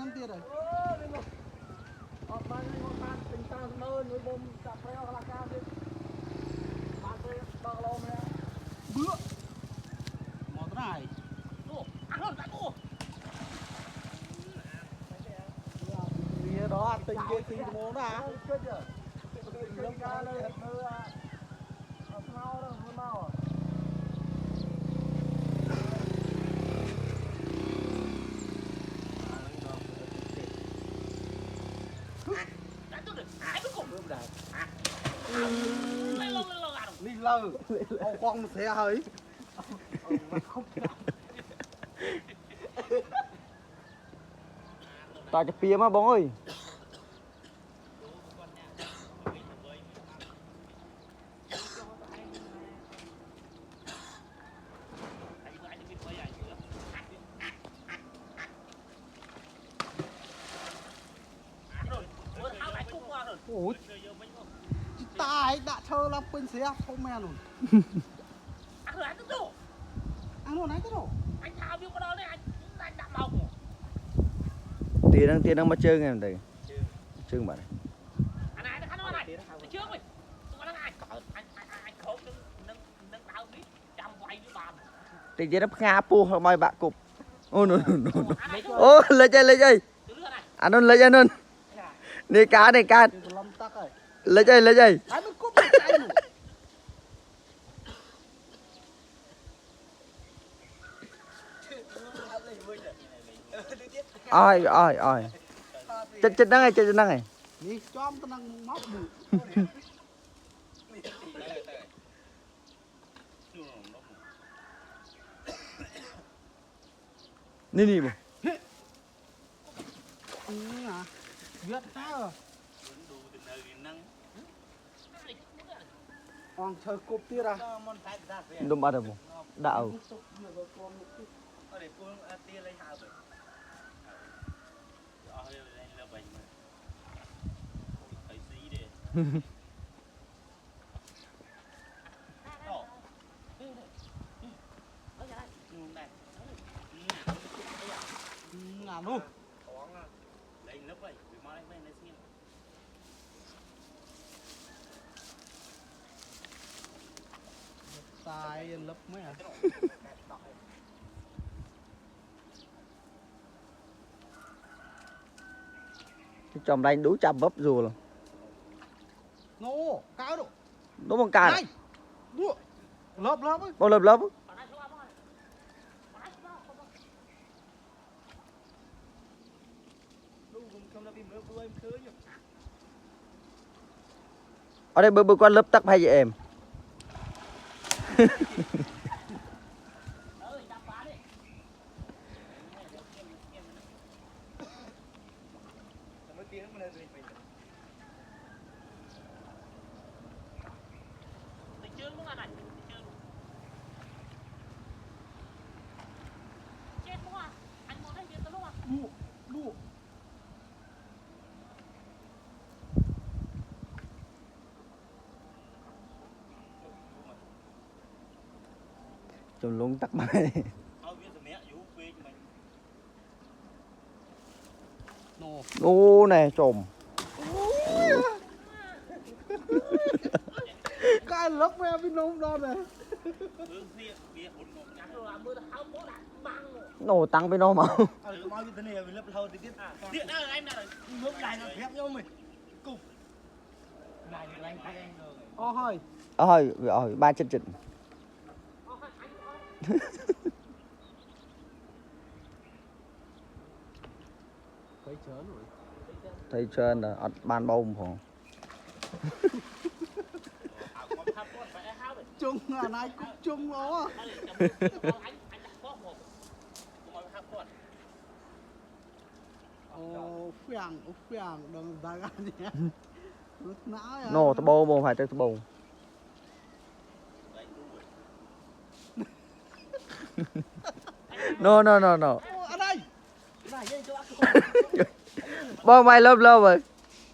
trăm tiền rồi bán một bán tình sao mơ nuôi bom cà phê hoặc là cà phê bán tới bao lâu nữa bữa một này ăn hơn tại cô bia đó tình kia tình món đó à nước cá đây mưa mau đâu mưa mau đi lơ ông con xe hơi ta cho pia mà bóng ơi ủa ta ấy đã chơi lắm quên xe không men rồi ăn luôn anh cái đồ anh thao biết cái đó đấy anh đạm màu tiền đang mà chơi nghe đây chơi bạn anh này nó này trước mình tụi nó ai anh khốn nâng tao biết chăm quay với bà tiền chơi nó khá pu hoặc mày bạn cục ô no ô lấy chơi anh ơn lấy chơi ơn này cá lấy chơi anh mới cúp cái này ôi chết năng này đi cho ông tao đang móc bự nè bố viết ta rồi hoàng chơi cúp tia ra đâm bắt được bố đạo ngàn luôn tài lấp mấy à chồng đánh đủ chập bắp rùa luôn nô cao độ đúng bằng cả đua lớp ấy bao lớp ở đây bữa qua lớp tắc hay vậy em đua chồng luôn tắc mày ô này chồng cái lớp me với nông đó này nổ tăng với nó mà ôi ba chân chỉnh thấy trơn là ban bông không chung là này cũng chung đó ô phiàng đừng ra gan nhé nổ tao bông bông phải tao bông no ở đây bông mày lớp rồi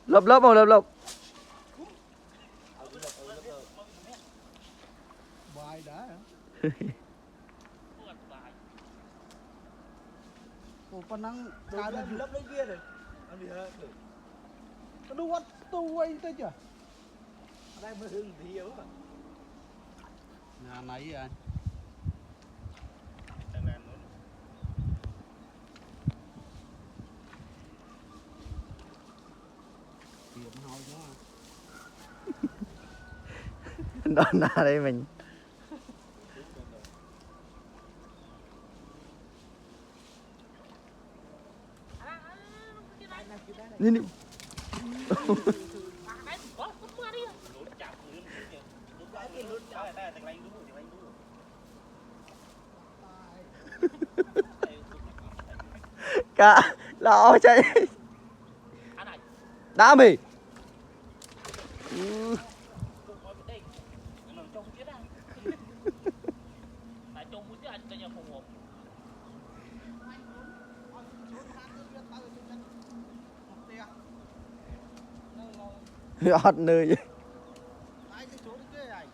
lớp bài đã ủa con năng cái là lấp lên kia rồi anh đi hết được đu ăn tu anh tới chưa đây mới hưng thì yếu à nhà này anh tiền hỏi nó đó là đây mình nhìn đi cả lo chạy đá mì hot nơi vậy ai cái chỗ cái này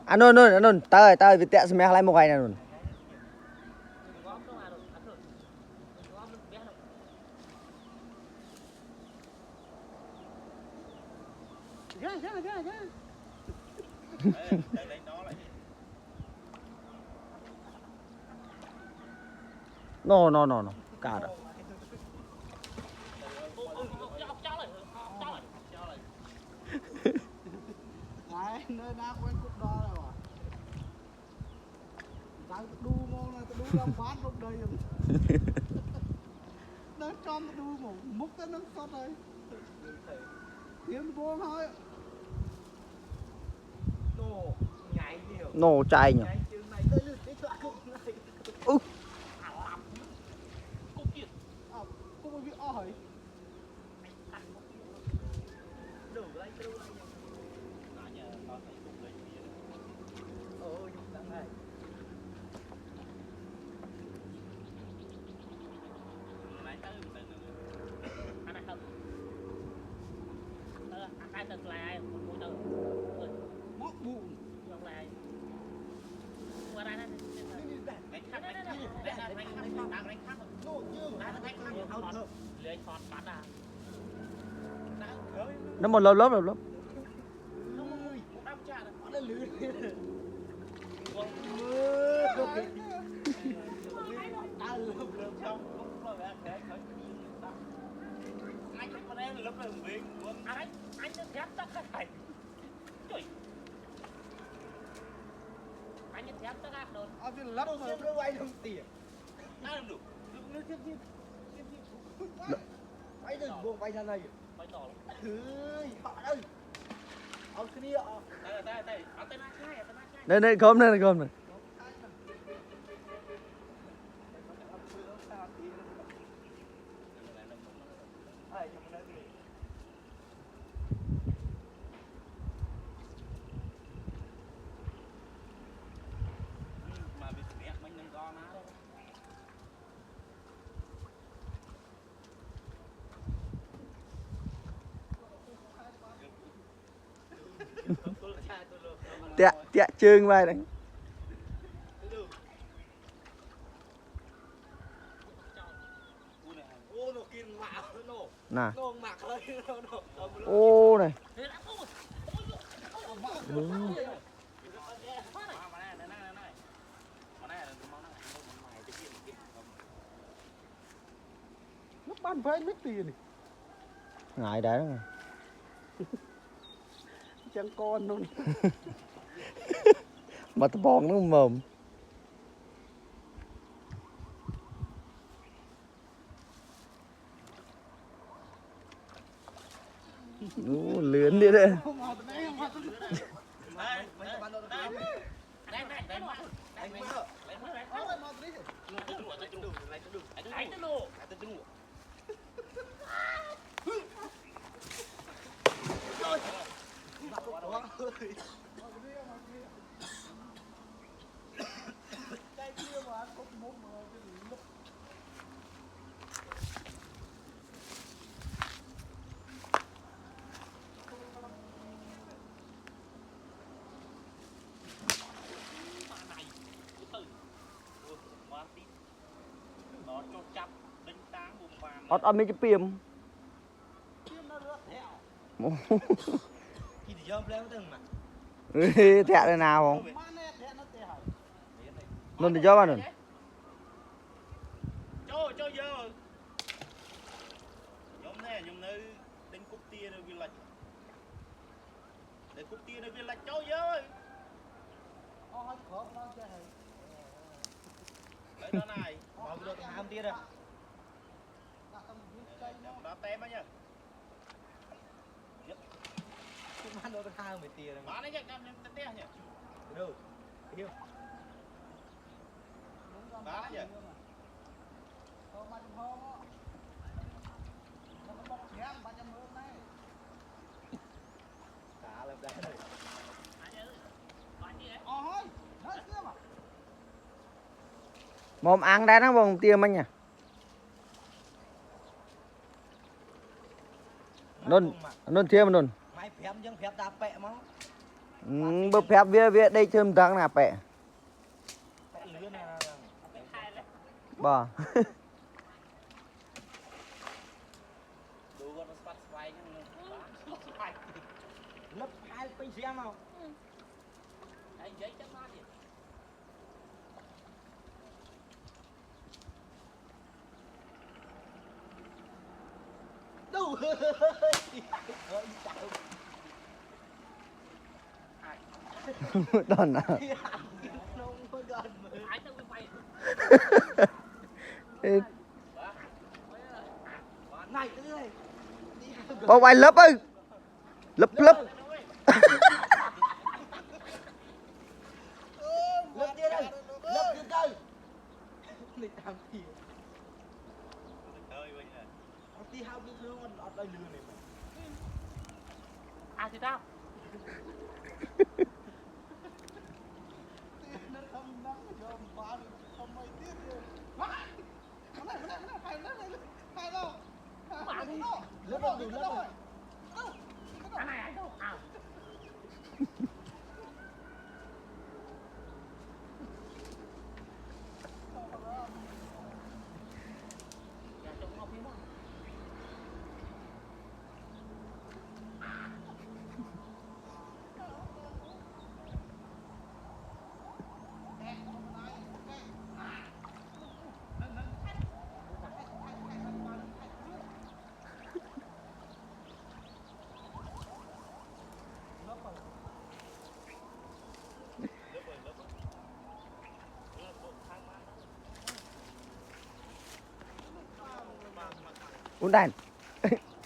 anh ơi tao bị tẹt xem lại một ngày này luôn ra no cả rồi này nơi nào quen cục đo rồi à đang đu mong là đu làm bán lúc đây nó cho đu một múc cái nó sót đây kiếm buông thôi nổ nhảy nhiều nổ chạy nhỉ nhảy chừng này tới lượt cái đoạn cục này cũng bị hỏi đủ lấy ôi đằng này móc bụng nó một lớp nó lưới ở trên lắp đâu rồi xem đâu ai đồng tiền nó tiếp bay đừng buông bay ra này thứ họ đây ông cứ đi họ đây cơm này tẹt chương vai đấy nè ô này nó bán phải mấy tiền ngại đấy chẳng con luôn mà tao bòn nó mồm lươn đi đây ọt mấy cái piềm Chỉ thì dòm lên từng mà. thẹn đây nào không Má nè thế nó tè hỏi. luôn thì cho bạn rồi Cho giờ. Nhóm này nhóm nơi đánh cúp tia nơi viên lạch. Đánh cúp tia nơi viên lạch cho giờ ơi. Ôi khó lo tè hỏi. Lấy nó này. Bỏ được ham tia rồi. Đặt tầm viết cây nó. Đó tem á nhá. Cũng ăn được ham mấy tia rồi. Má nó nhắc đem tia nhỉ. Đâu. Hiểu. Má nó nhỉ. Thôi mà chụp hôm á. Nó có bọc chém 300 hơn này. Cá làm đấy rồi. Ôi, nói xưa mà. mồm ăn đá nó vòng tiêm anh nhỉ nôn tiêm nôn Mày phép nhưng phép đạp bẹ máu. bơ phép vía đây chơm trắng là bẹ Bẹ lươn là bò Đủ con nó bắt xoay nhưng lấp hai pin xem không? anh giấy chắc má gì. Đâu. đòn nào Ai tao quay. Này cái này. bao bài lớp ơi lớp Lớp tia đây. Lớp tia đây. Lịch làm gì? Ơi bây giờ. Ông tí hao biết lương ăn ở đây lương này mày. À thì tao. Nó không nắng cho bà được không mấy tiết rồi. Má. Cái này hay đâu. Bà đi. Lớp đâu đủ lớp rồi. Cái này ai đâu. À. uống đàn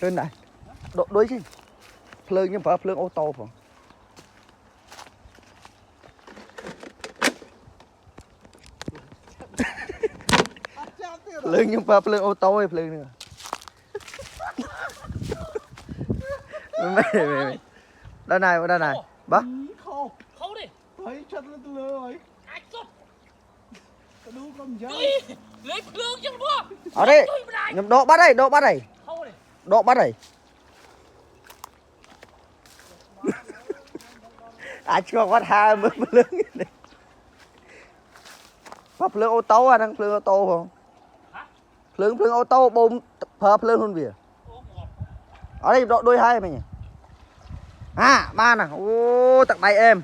lên này độ đối chứ phơi nhưng phải phơi ô tô phải phơi nhưng phải phơi ô tô hay phơi nữa mày đây này bác Khô. Khâu đi. Thấy chân lên rồi. Ai sốt. Cái đu con dao. Lấy lương chứ bố. ở đây nhầm độ bắt đây Khâu đi. độ bắt đây cho bắt hai mươi lương này pháp lương ô tô đang lương ô tô không lương ô tô bom hợp lương luôn việc ở đây độ đôi hai mày nhỉ à ba nè ô tặng tay em